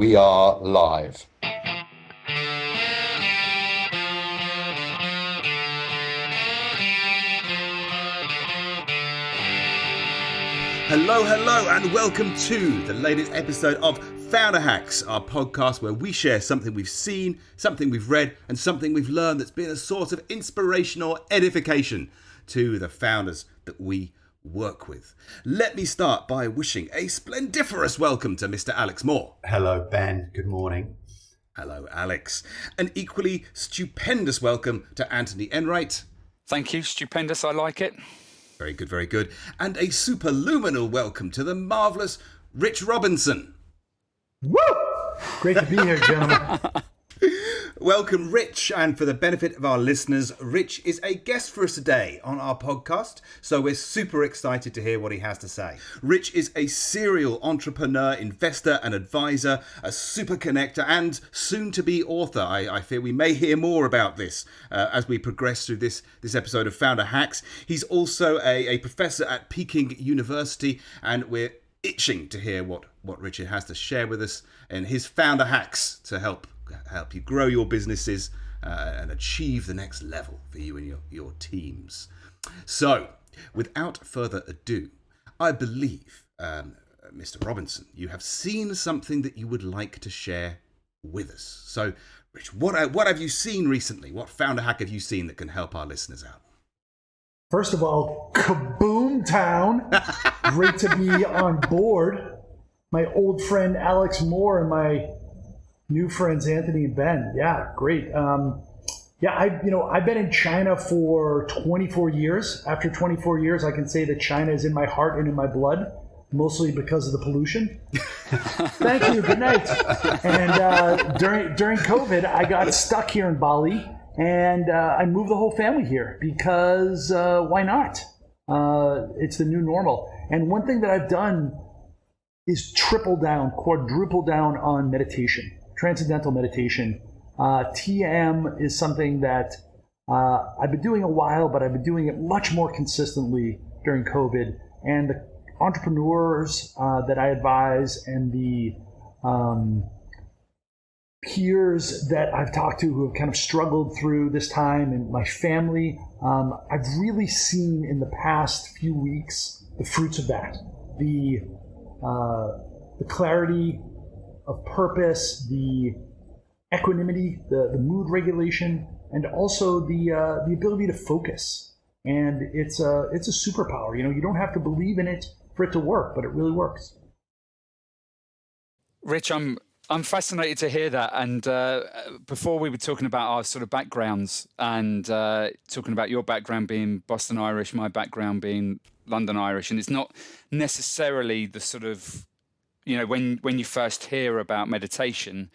We are live. Hello, and welcome to the latest episode of Founder Hacks, our podcast where we share something we've seen, something we've read, and something we've learned that's been a source of inspiration or edification to the founders that we work with. Let me start by wishing a splendiferous welcome to Mr. Alex Moore. Hello, Ben. Good morning. Hello, Alex. An equally stupendous welcome to Antony Enright. Thank you. Stupendous. I like it. Very good, very good. And a superluminal welcome to the marvellous Rich Robinson. Woo! Great to be here, gentlemen. Welcome, Rich. And for the benefit of our listeners, Rich is a guest for us today on our podcast, so we're super excited to hear what he has to say. Rich is a serial entrepreneur, investor and advisor, a super connector and soon-to-be author. I fear we may hear more about this as we progress through this episode of Founder Hacks. He's also a professor at Peking University, and we're itching to hear what Richard has to share with us and his Founder Hacks to help you grow your businesses and achieve the next level for you and your teams. So, without further ado, I believe, Mr. Robinson, you have seen something that you would like to share with us. So, Rich, what have you seen recently? What Founder Hack have you seen that can help our listeners out? First of all, kaboom town. Great to be on board. My old friend Alex Moore and my new friends Antony and Ben. Yeah, great. I've been in China for 24 years. After 24 years, I can say that China is in my heart and in my blood, mostly because of the pollution. Thank you. Good night. And during COVID, I got stuck here in Bali, and I moved the whole family here because why not? It's the new normal. And one thing that I've done is quadruple down on meditation. Transcendental meditation. TM is something that I've been doing a while, but I've been doing it much more consistently during COVID. And the entrepreneurs that I advise and the peers that I've talked to who have kind of struggled through this time, and my family, I've really seen in the past few weeks the fruits of that. The clarity of purpose, the equanimity, the mood regulation, and also the ability to focus. And it's a superpower. You don't have to believe in it for it to work, but it really works. Rich, I'm fascinated to hear that. And before we were talking about our sort of backgrounds and talking about your background being Boston Irish, my background being London Irish, and it's not necessarily the sort of, when you first hear about meditation,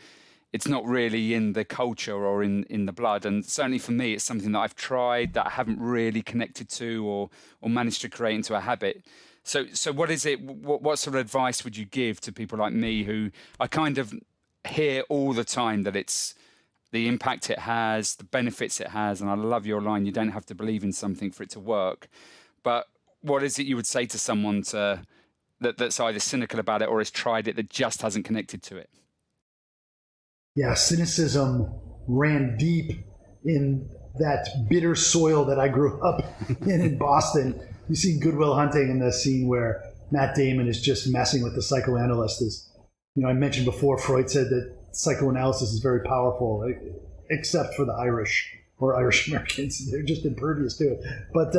it's not really in the culture or in the blood. And certainly for me, it's something that I've tried that I haven't really connected to or managed to create into a habit. So what is it? What sort of advice would you give to people like me who I kind of hear all the time that it's the impact it has, the benefits it has, and I love your line, you don't have to believe in something for it to work. But what is it you would say to someone that's either cynical about it or has tried it that just hasn't connected to it? Yeah, cynicism ran deep in that bitter soil that I grew up in Boston. You see Good Will Hunting in the scene where Matt Damon is just messing with the psychoanalyst. I mentioned before, Freud said that psychoanalysis is very powerful, except for the Irish or Irish Americans. They're just impervious to it. But,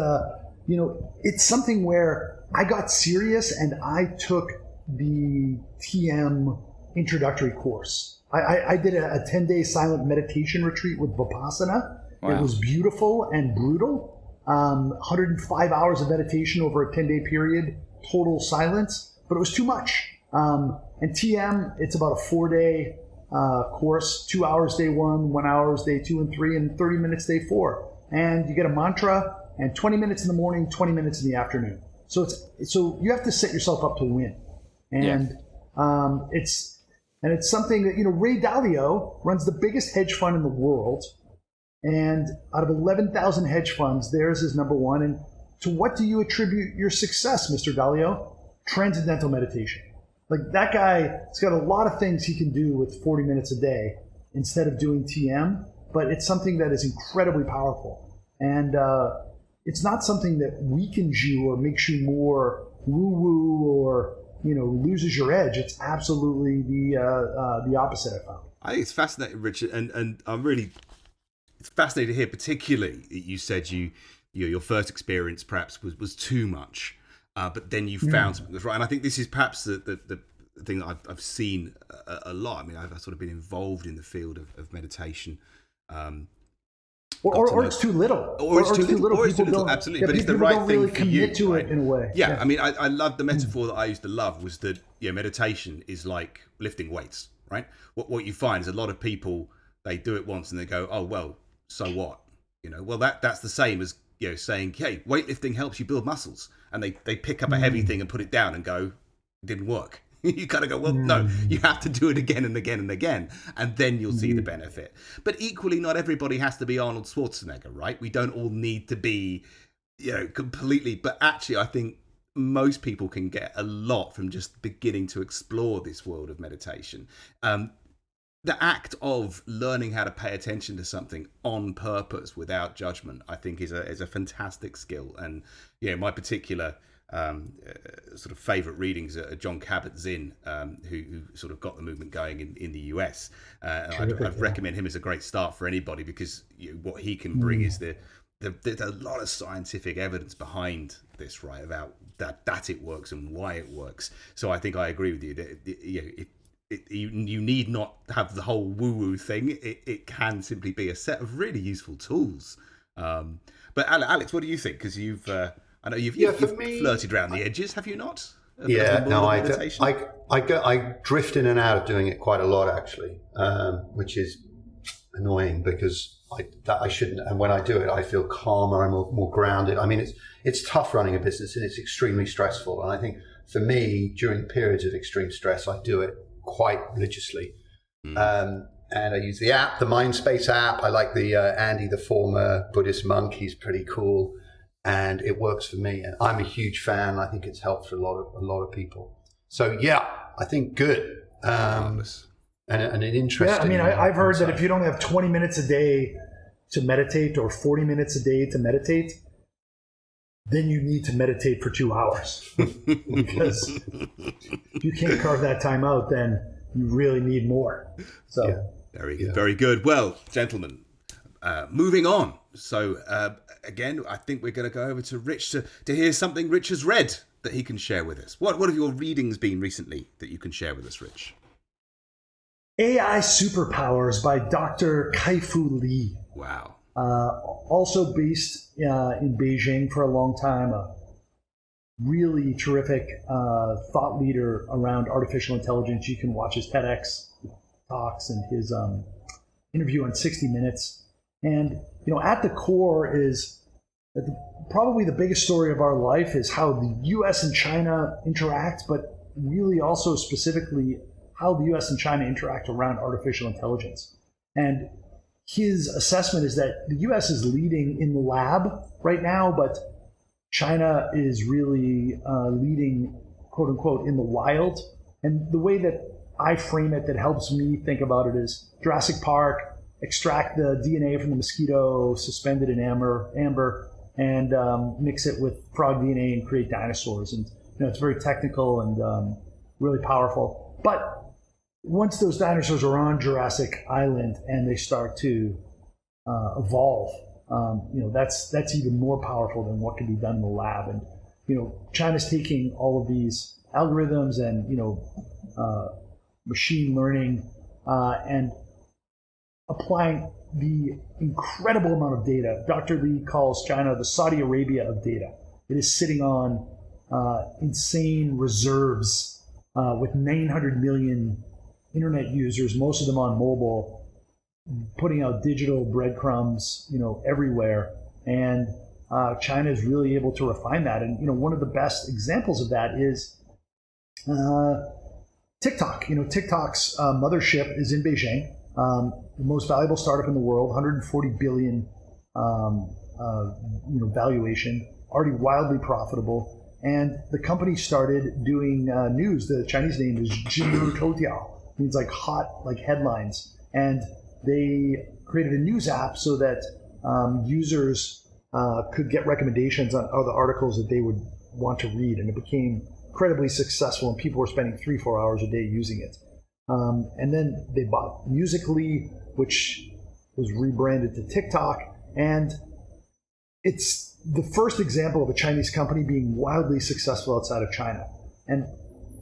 it's something where I got serious and I took the TM introductory course. I did a 10-day silent meditation retreat with Vipassana. Wow. It was beautiful and brutal. 105 hours of meditation over a 10-day period, total silence, but it was too much. And TM, it's about a 4-day course, 2 hours day 1, 1 hour day 2 and 3, and 30 minutes day 4. And you get a mantra, and 20 minutes in the morning, 20 minutes in the afternoon. So you have to set yourself up to win. And it's something that, Ray Dalio runs the biggest hedge fund in the world. And out of 11,000 hedge funds, theirs is number one. And to what do you attribute your success, Mr. Dalio? Transcendental meditation. Like that guy, he's got a lot of things he can do with 40 minutes a day instead of doing TM, but it's something that is incredibly powerful. And it's not something that weakens you or makes you more woo-woo or, loses your edge. It's absolutely the opposite, I found. I think it's fascinating, Richard, and it's fascinating to hear, particularly you said your first experience perhaps was too much, but then you found something that's right. And I think this is perhaps the thing that I've seen a lot. I mean, I've sort of been involved in the field of meditation. Or it's too little. Or it's too little. Or it's too People little, don't- absolutely. yeah, But it's the people right don't thing really for commit you, to right? it in a way. Yeah, I mean, I love the metaphor that I used to love was that meditation is like lifting weights, right? What you find is a lot of people, they do it once and they go, oh, well, so what? Well, that's the same as saying, hey, weightlifting helps you build muscles, and they pick up a heavy thing and put it down and go, it didn't work. You kind of go, well, no, you have to do it again and again and again, and then you'll see the benefit. But equally, not everybody has to be Arnold Schwarzenegger, right? We don't all need to be, completely. But actually, I think most people can get a lot from just beginning to explore this world of meditation. The act of learning how to pay attention to something on purpose without judgment, I think, is a fantastic skill. And my particular sort of favorite readings are John Kabat-Zinn, who sort of got the movement going in the US. I'd recommend him as a great start for anybody, because what he can bring is there's a lot of scientific evidence behind this, right, about that it works and why it works. So I think I agree with you that you need not have the whole woo-woo thing. It can simply be a set of really useful tools. But Alex, what do you think? Because I know you've flirted around the edges, have you not? I drift in and out of doing it quite a lot, actually, which is annoying because I shouldn't. And when I do it, I feel calmer and more grounded. I mean, it's tough running a business and it's extremely stressful. And I think for me, during periods of extreme stress, I do it quite religiously. And I use the app, the Mindspace app. I like the Andy, the former Buddhist monk. He's pretty cool. And it works for me, and I'm a huge fan. I think it's helped for a lot of people. So yeah, I think good, and an interesting. Yeah, I mean, I've heard that if you don't have 20 minutes a day to meditate or 40 minutes a day to meditate, then you need to meditate for 2 hours, because if you can't carve that time out, then you really need more. So very good. Well, gentlemen, moving on. So again, I think we're going to go over to Rich to hear something Rich has read that he can share with us. What have your readings been recently that you can share with us, Rich? AI Superpowers by Dr. Kai-Fu Lee. Wow. Also based in Beijing for a long time. A really terrific thought leader around artificial intelligence. You can watch his TEDx talks and his interview on 60 Minutes. And, at the core is probably the biggest story of our life is how the U.S. and China interact, but really also specifically how the U.S. and China interact around artificial intelligence. And his assessment is that the U.S. is leading in the lab right now, but China is really leading, quote unquote, in the wild. And the way that I frame it that helps me think about it is Jurassic Park, extract the DNA from the mosquito, suspend it in amber, and mix it with frog DNA and create dinosaurs. And it's very technical and really powerful. But once those dinosaurs are on Jurassic Island and they start to evolve, that's even more powerful than what can be done in the lab. And China's taking all of these algorithms and machine learning and applying the incredible amount of data. Dr. Lee calls China the Saudi Arabia of data. It is sitting on insane reserves with 900 million internet users, most of them on mobile, putting out digital breadcrumbs, everywhere. And China is really able to refine that. And, one of the best examples of that is TikTok. TikTok's mothership is in Beijing. The most valuable startup in the world, 140 billion valuation, already wildly profitable. and the company started doing news. The Chinese name is Jinru Toutiao, means like hot, like headlines. And they created a news app so that users could get recommendations on other articles that they would want to read. And it became incredibly successful, and people were spending 3-4 hours a day using it. And then they bought Musical.ly, which was rebranded to TikTok. And it's the first example of a Chinese company being wildly successful outside of China. And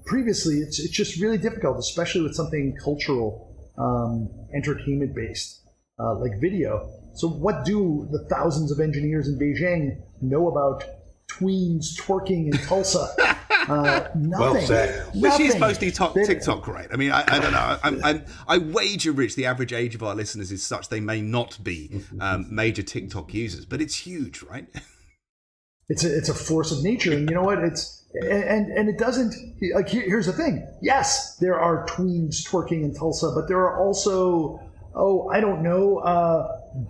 previously, it's just really difficult, especially with something cultural, entertainment based, like video. So what do the thousands of engineers in Beijing know about tweens twerking in Tulsa? Nothing. Well said. Which is mostly TikTok, right? I mean, I don't know. I wager, Rich, the average age of our listeners is such they may not be major TikTok users, but it's huge, right? It's a force of nature, and you know what? It's and it doesn't. Like, here's the thing. Yes, there are tweens twerking in Tulsa, but there are also, I don't know,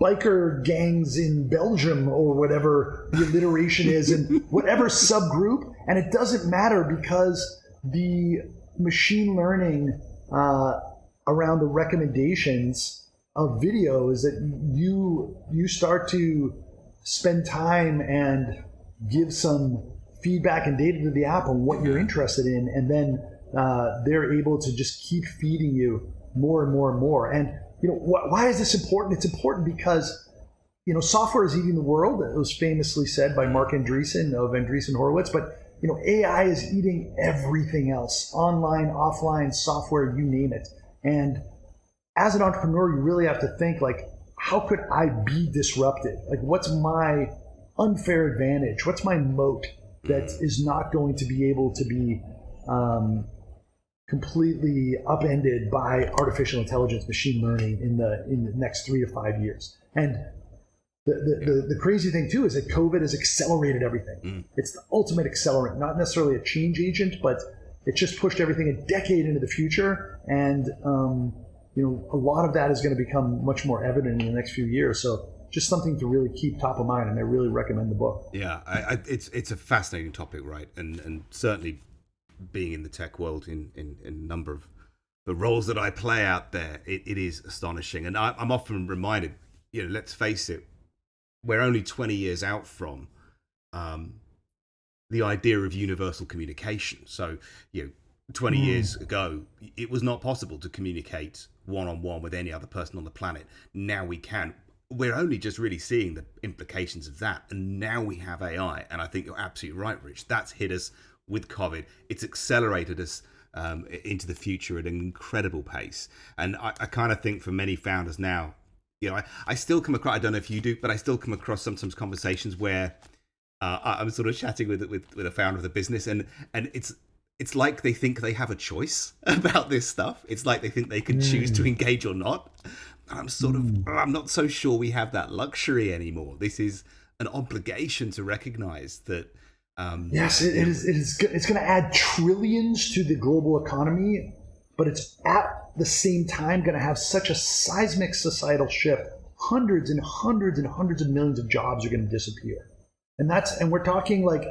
biker gangs in Belgium or whatever the alliteration is, and whatever subgroup. And it doesn't matter, because the machine learning around the recommendations of video is that you start to spend time and give some feedback and data to the app on what you're interested in, and then they're able to just keep feeding you more and more and more. And you know, why is this important? It's important because, you know, software is eating the world. It was famously said by Mark Andreessen of Andreessen Horowitz. But you know, AI is eating everything else: online, offline, software, you name it. And as an entrepreneur, you really have to think, like, how could I be disrupted? Like, what's my unfair advantage? What's my moat that is not going to be able to be completely upended by artificial intelligence, machine learning in the next 3 to 5 years? And the crazy thing too is that COVID has accelerated everything. It's the ultimate accelerant, not necessarily a change agent, but it just pushed everything a decade into the future. And you know, a lot of that is going to become much more evident in the next few years. So just something to really keep top of mind, and I really recommend the book. Yeah, it's a fascinating topic, right? And certainly being in the tech world in a number of the roles that I play out there, it is astonishing. And I'm often reminded, you know, let's face it, we're only 20 years out from the idea of universal communication. So, you know, 20 years ago, it was not possible to communicate one-on-one with any other person on the planet. Now we can. We're only just really seeing the implications of that. And now we have AI. And I think you're absolutely right, Rich. That's hit us with COVID. It's accelerated us into the future at an incredible pace. And I kind of think for many founders now, you know, I still come across, I don't know if you do, but I still come across sometimes conversations where I'm sort of chatting with a founder of the business, and it's like they think they have a choice about this stuff. It's like they think they can choose to engage or not. And I'm sort of, I'm not so sure we have that luxury anymore. This is an obligation to recognize that. Yes, it is. It's going to add trillions to the global economy, but it's at the same time going to have such a seismic societal shift. Hundreds and hundreds and hundreds of millions of jobs are going to disappear, and we're talking like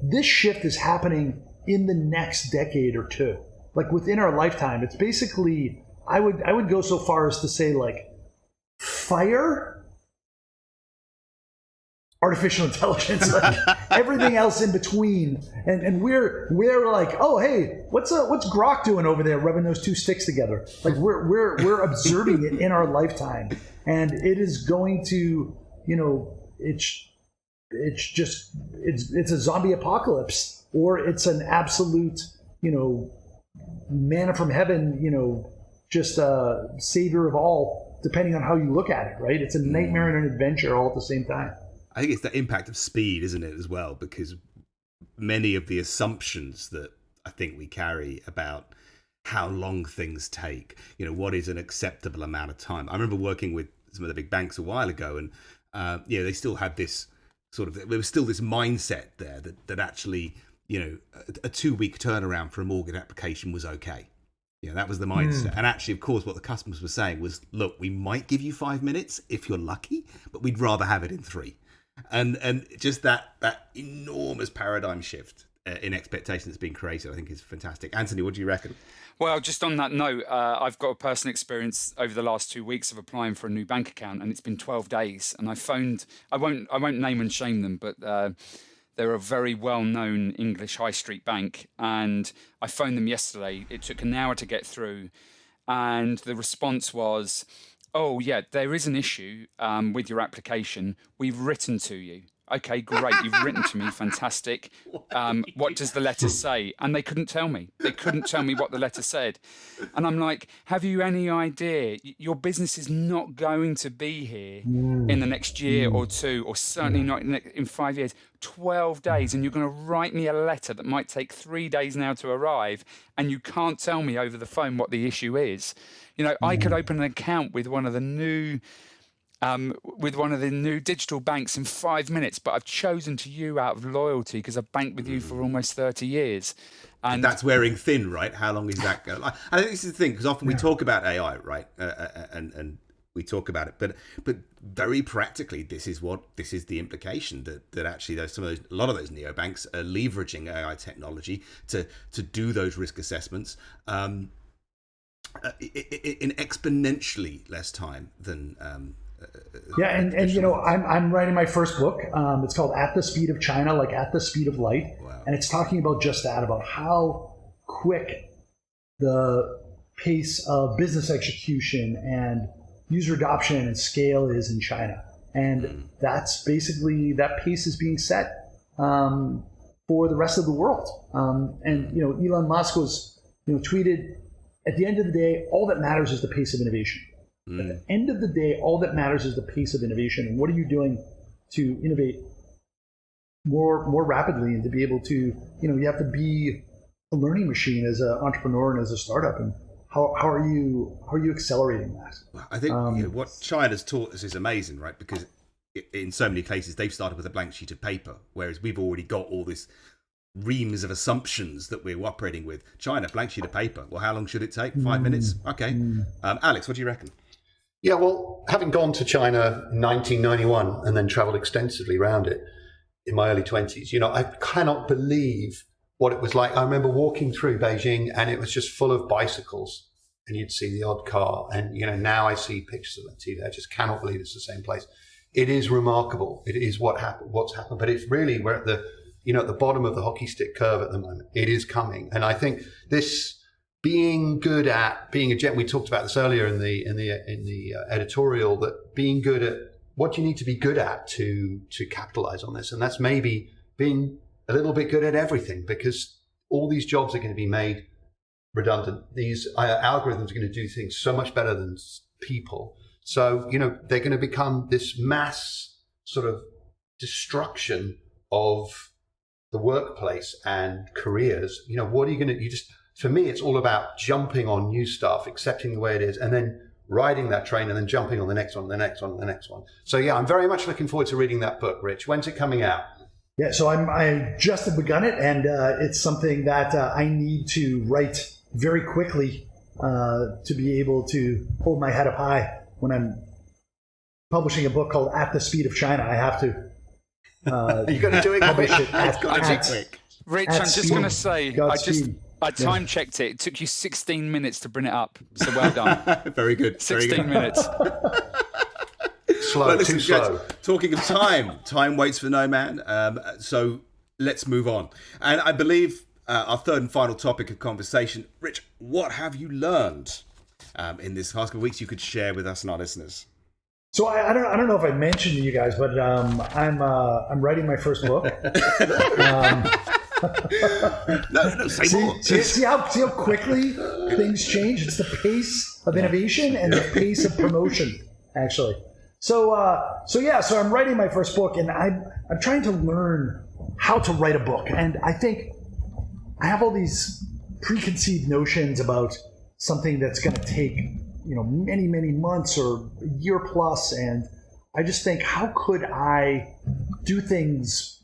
this shift is happening in the next decade or two, like within our lifetime. It's basically, I would go so far as to say, like, fire artificial intelligence, like everything else in between, and we're like, oh hey, what's Grok doing over there, rubbing those two sticks together? Like we're observing it in our lifetime, and it is going to, you know, it's a zombie apocalypse, or it's an absolute, you know, manna from heaven, you know, just a savior of all, depending on how you look at it, right? It's a nightmare and an adventure all at the same time. I think it's the impact of speed, isn't it, as well? Because many of the assumptions that I think we carry about how long things take, you know, what is an acceptable amount of time. I remember working with some of the big banks a while ago, and you know, they still had this sort of, there was still this mindset there that actually, you know, a 2-week turnaround for a mortgage application was okay. You know, that was the mindset. And actually, of course, what the customers were saying was, look, we might give you 5 minutes if you're lucky, but we'd rather have it in 3. And just that enormous paradigm shift in expectation that's been created, I think is fantastic. Antony, what do you reckon? Well, just on that note, I've got a personal experience over the last 2 weeks of applying for a new bank account, and it's been 12 days. And I won't name and shame them, but they're a very well-known English high street bank, and I phoned them yesterday. It took an hour to get through, and the response was, "Oh yeah, there is an issue with your application. We've written to you." Okay, great. You've written to me. Fantastic. What does the letter say? And they couldn't tell me. They couldn't tell me what the letter said. And I'm like, have you any idea? Your business is not going to be here in the next year or two, or certainly not in 5 years. 12 days, and you're going to write me a letter that might take 3 days now to arrive, and you can't tell me over the phone what the issue is. You know, I could open an account with one of the new digital banks in 5 minutes, but I've chosen to you out of loyalty because I've banked with you for almost 30 years. And that's wearing thin, right? How long is that going? I think this is the thing, because often we talk about AI, right? And we talk about it, but very practically, this is the implication that actually a lot of those neobanks are leveraging AI technology to do those risk assessments in exponentially less time than. And you know, I'm writing my first book. It's called At the Speed of China, like at the speed of light. Wow. And it's talking about just that, about how quick the pace of business execution and user adoption and scale is in China. And that's basically, that pace is being set for the rest of the world. And, you know, Elon Musk was, tweeted, at the end of the day, all that matters is the pace of innovation. At the end of the day, all that matters is the pace of innovation. And what are you doing to innovate more rapidly, and to be able to, you have to be a learning machine as an entrepreneur and as a startup. And how are you accelerating that? I think what China's taught us is amazing, right? Because in so many cases, they've started with a blank sheet of paper, whereas we've already got all this reams of assumptions that we're operating with. China, blank sheet of paper. Well, how long should it take? 5 minutes? Okay. Alex, what do you reckon? Yeah, well, having gone to China in 1991 and then traveled extensively around it in my early 20s, I cannot believe what it was like. I remember walking through Beijing, and it was just full of bicycles, and you'd see the odd car. And, now I see pictures of it. I just cannot believe it's the same place. It is remarkable. It is what's happened. But it's really, we're at the bottom of the hockey stick curve at the moment. It is coming. And I think this being good at being we talked about this earlier in the editorial, that being good at what you need to be good at to capitalize on this. And that's maybe being a little bit good at everything, because all these jobs are going to be made redundant. These algorithms are going to do things so much better than people. So, they're going to become this mass sort of destruction of the workplace and careers. What are you going to, for me, it's all about jumping on new stuff, accepting the way it is, and then riding that train and then jumping on the next one, the next one, the next one. So yeah, I'm very much looking forward to reading that book, Rich. When's it coming out? Yeah, so I just have begun it, and it's something that I need to write very quickly to be able to hold my head up high when I'm publishing a book called At the Speed of China. I have to. You're going to do it publish it quick. Rich, I'm just going to say, I time checked it. It took you 16 minutes to bring it up. So well done. Very good. 16 minutes. Slow, too slow. Guys, talking of time waits for no man. So let's move on. And I believe our third and final topic of conversation, Rich, what have you learned in this past couple of weeks you could share with us and our listeners? So I don't know if I mentioned to you guys, but I'm writing my first book. No, say more. See how quickly things change? It's the pace of innovation and the pace of promotion, actually. So I'm writing my first book, and I'm trying to learn how to write a book. And I think I have all these preconceived notions about something that's going to take, many, many months or a year plus. And I just think, how could I do things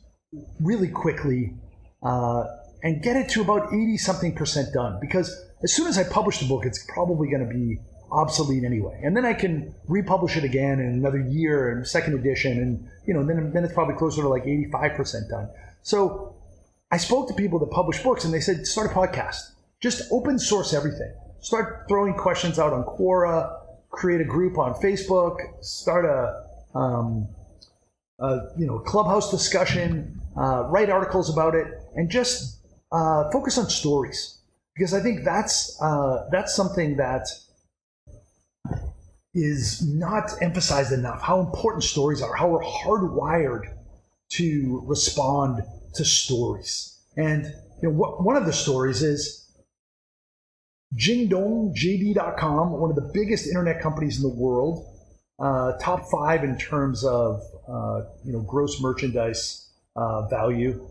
really quickly and get it to about 80-something% done? Because as soon as I publish the book, it's probably going to be obsolete anyway. And then I can republish it again in another year and second edition. And, then it's probably closer to like 85% done. So I spoke to people that publish books, and they said, start a podcast. Just open source everything. Start throwing questions out on Quora, create a group on Facebook, start a Clubhouse discussion, write articles about it, and just focus on stories. Because I think that's something that is not emphasized enough, how important stories are, how we're hardwired to respond to stories. And one of the stories is Jingdong, JD.com, one of the biggest internet companies in the world, top 5 in terms of gross merchandise value.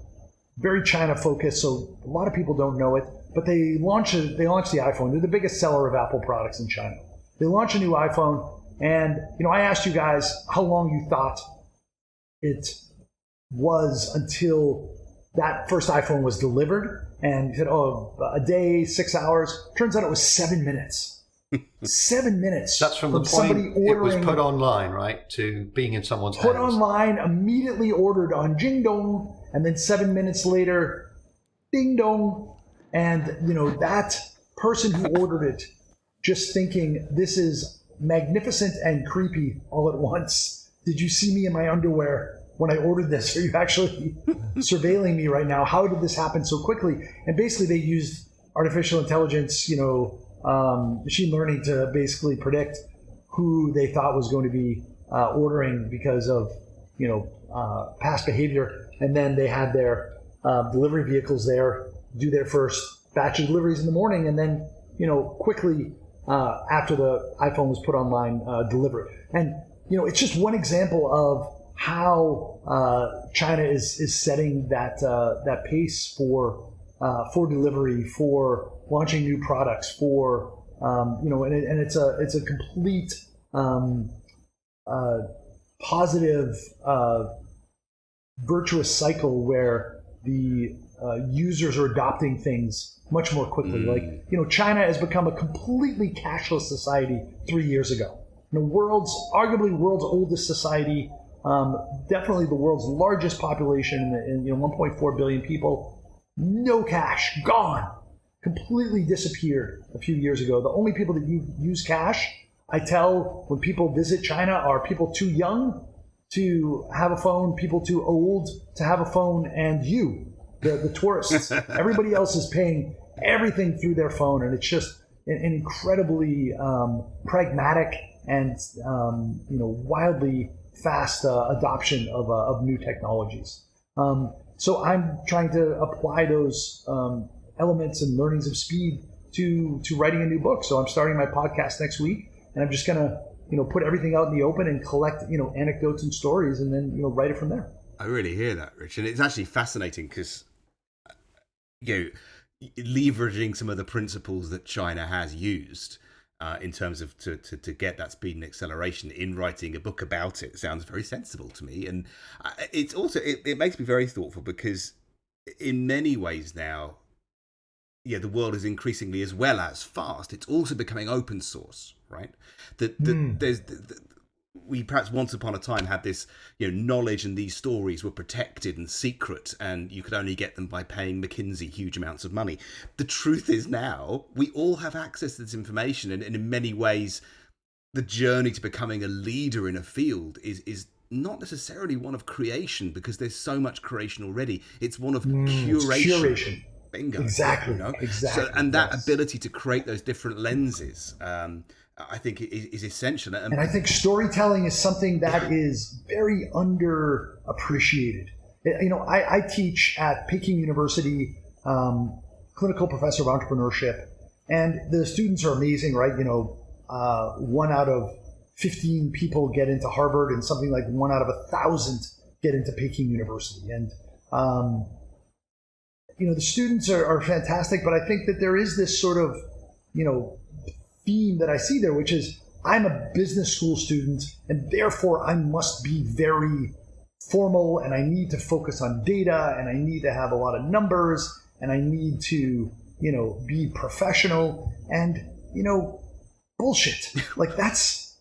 Very China focused, so a lot of people don't know it. But they launched the iPhone. They're the biggest seller of Apple products in China. They launched a new iPhone, and I asked you guys how long you thought it was until that first iPhone was delivered, and you said, a day, 6 hours. Turns out it was 7 minutes. 7 minutes. That's from the somebody point it was ordering, put online, right, to being in someone's put hands. online, immediately ordered on Jingdong, and then 7 minutes later, ding dong. And that person who ordered it, just thinking this is magnificent and creepy all at once. Did you see me in my underwear when I ordered this? Are you actually surveilling me right now? How did this happen so quickly? And basically they used artificial intelligence, machine learning to basically predict who they thought was going to be ordering because of, past behavior. And then they had their delivery vehicles there do their first batch of deliveries in the morning, and then, quickly after the iPhone was put online, deliver it. And, it's just one example of how China is setting that pace for delivery, for launching new products, for and it's a complete positive virtuous cycle where the users are adopting things much more quickly. China has become a completely cashless society 3 years ago. Arguably the world's oldest society, definitely the world's largest population, in 1.4 billion people. No cash, gone, completely disappeared a few years ago. The only people that use cash, I tell when people visit China, are people too young to have a phone, people too old to have a phone, and the tourists. Everybody else is paying everything through their phone, and it's just an incredibly pragmatic and wildly fast adoption of new technologies. So I'm trying to apply those elements and learnings of speed to writing a new book. So I'm starting my podcast next week, and I'm just gonna put everything out in the open and collect anecdotes and stories, and then write it from there. I really hear that, Rich, and it's actually fascinating because leveraging some of the principles that China has used in terms of to get that speed and acceleration in writing a book about it sounds very sensible to me. And it's also it makes me very thoughtful because in many ways now, the world is increasingly, as well as fast, it's also becoming open source, right? We perhaps once upon a time had this, knowledge and these stories were protected and secret, and you could only get them by paying McKinsey huge amounts of money. The truth is now we all have access to this information, and in many ways, the journey to becoming a leader in a field is not necessarily one of creation, because there's so much creation already. It's one of curation. Bingo. Exactly. Exactly. So, and that ability to create those different lenses, I think is essential. And I think storytelling is something that is very underappreciated. I teach at Peking University, clinical professor of entrepreneurship, and the students are amazing, right? 1 out of 15 people get into Harvard, and something like 1 out of 1,000 get into Peking University. And, the students are fantastic, but I think that there is this sort of, theme that I see there, which is I'm a business school student, and therefore I must be very formal, and I need to focus on data, and I need to have a lot of numbers, and I need to, be professional, and, bullshit. Like that's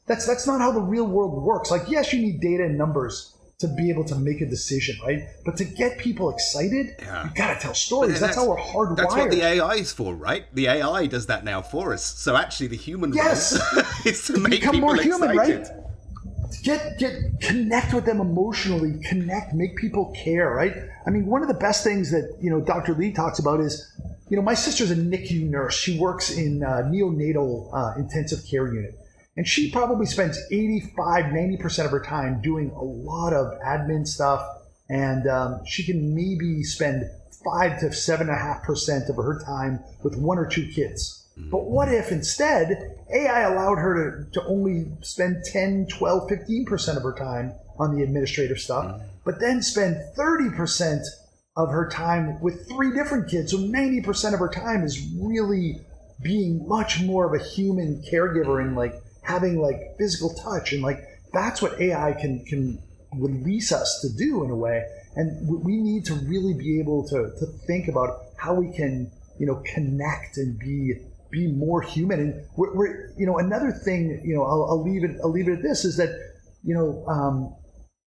not how the real world works. Like, yes, you need data and numbers to be able to make a decision, right? But to get people excited, Yeah. you got to tell stories. That's how we're hardwired. That's what the AI is for, right? The AI does that now for us. So actually, the human role is to make become people more human, excited. right? Connect with them emotionally, make people care, right? I mean, one of the best things that, Dr. Lee talks about is, my sister's a NICU nurse. She works in neonatal intensive care unit. And she probably spends 85-90% of her time doing a lot of admin stuff. And she can maybe spend 5 to 7.5% of her time with 1 or 2 kids. But what if instead AI allowed her to only spend 10, 12, 15% of her time on the administrative stuff, but then spend 30% of her time with 3 different kids? So 90% of her time is really being much more of a human caregiver and like having like physical touch. And like, that's what AI can release us to do in a way. And we need to really be able to think about how we can, connect and be more human. And we're another thing, I'll leave it at this, is that,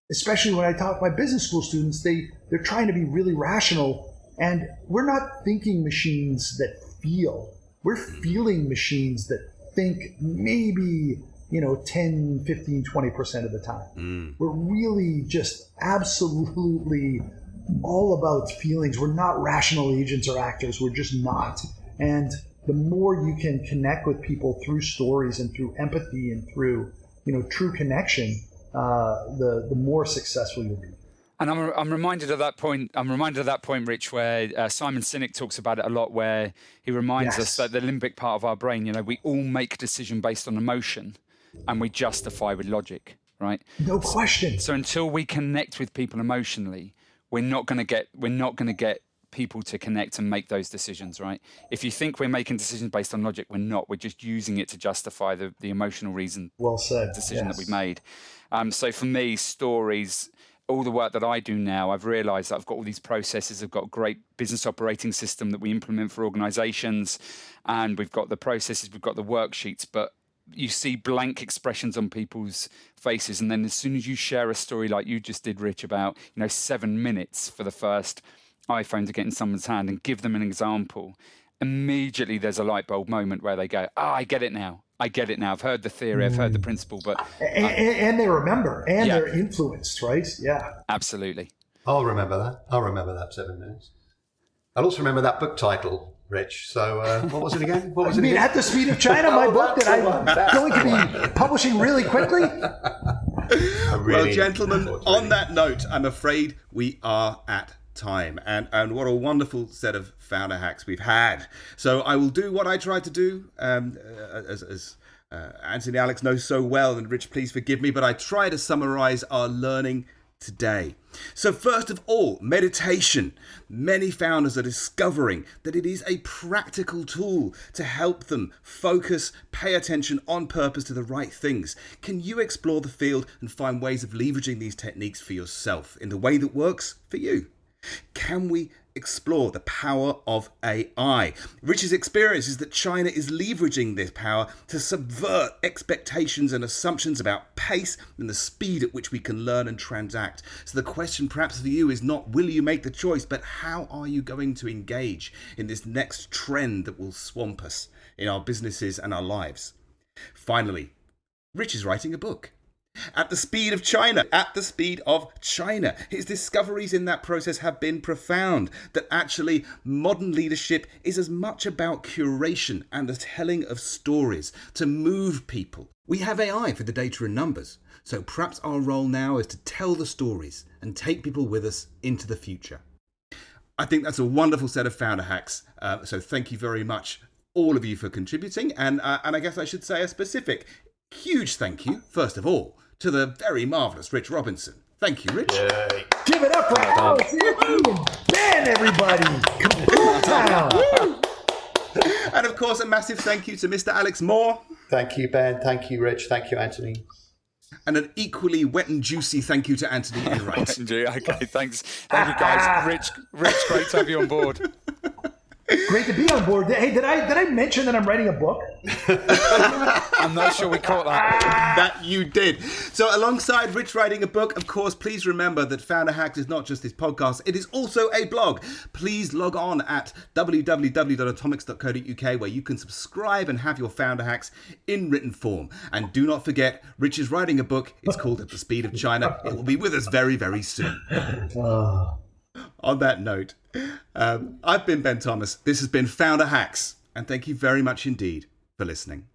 especially when I talk to my business school students, they're trying to be really rational, and we're not thinking machines that feel. We're feeling machines that think maybe, 10, 15, 20% of the time. We're really just absolutely all about feelings. We're not rational agents or actors. We're just not. And the more you can connect with people through stories and through empathy and through, true connection, the more successful you'll be. And I'm reminded of that point. Rich, where Simon Sinek talks about it a lot, where he reminds us that the limbic part of our brain, we all make a decision based on emotion, and we justify with logic, right? No question. So until we connect with people emotionally, we're not going to get people to connect and make those decisions, right? If you think we're making decisions based on logic, we're not. We're just using it to justify the emotional reason. Well said. Decision that we've made. So for me, stories, all the work that I do now, I've realized that I've got all these processes. I've got a great business operating system that we implement for organizations, and we've got the processes, we've got the worksheets, but you see blank expressions on people's faces. And then as soon as you share a story like you just did, Rich, about 7 minutes for the first iPhone to get in someone's hand and give them an example, immediately there's a light bulb moment where they go, I get it now. I've heard the theory, I've heard the principle, but... And they remember, and they're influenced, right? Yeah. Absolutely. I'll remember that 7 minutes. I'll also remember that book title, Rich. So what was it again? At the Speed of China, my book that I'm going to be publishing really quickly? Well, gentlemen, on that note, I'm afraid we are at time, and what a wonderful set of founder hacks we've had. So I will do what I tried to do, as Antony Alex knows so well, and Rich, please forgive me, but I try to summarize our learning today. So first of all, meditation. Many founders are discovering that it is a practical tool to help them focus, pay attention on purpose to the right things. Can you explore the field and find ways of leveraging these techniques for yourself in the way that works for you? Can we explore the power of AI? Rich's experience is that China is leveraging this power to subvert expectations and assumptions about pace and the speed at which we can learn and transact. So the question perhaps for you is not will you make the choice, but how are you going to engage in this next trend that will swamp us in our businesses and our lives? Finally, Rich is writing a book. At the speed of China. His discoveries in that process have been profound, that actually modern leadership is as much about curation and the telling of stories to move people. We have AI for the data and numbers, so perhaps our role now is to tell the stories and take people with us into the future. I think that's a wonderful set of founder hacks, so thank you very much, all of you, for contributing, and I guess I should say a specific huge thank you, first of all, to the very marvellous Rich Robinson. Thank you, Rich. Yay. Give it up for Alex, Anthony, and Ben, everybody. Kaboom town. And of course, a massive thank you to Mr. Alex Moore. Thank you, Ben. Thank you, Rich. Thank you, Antony. And an equally wet and juicy thank you to Antony Enright. Okay, thanks. Thank you, guys. Rich, great to have you on board. Great to be on board. Hey, did I mention that I'm writing a book? I'm not sure we caught that. That you did. So alongside Rich writing a book, of course, please remember that Founder Hacks is not just this podcast, it is also a blog. Please log on at www.atomics.co.uk where you can subscribe and have your Founder Hacks in written form. And do not forget, Rich is writing a book. It's called At the Speed of China. It will be with us very, very soon. On that note, I've been Ben Thomas. This has been Founder Hacks. And thank you very much indeed for listening.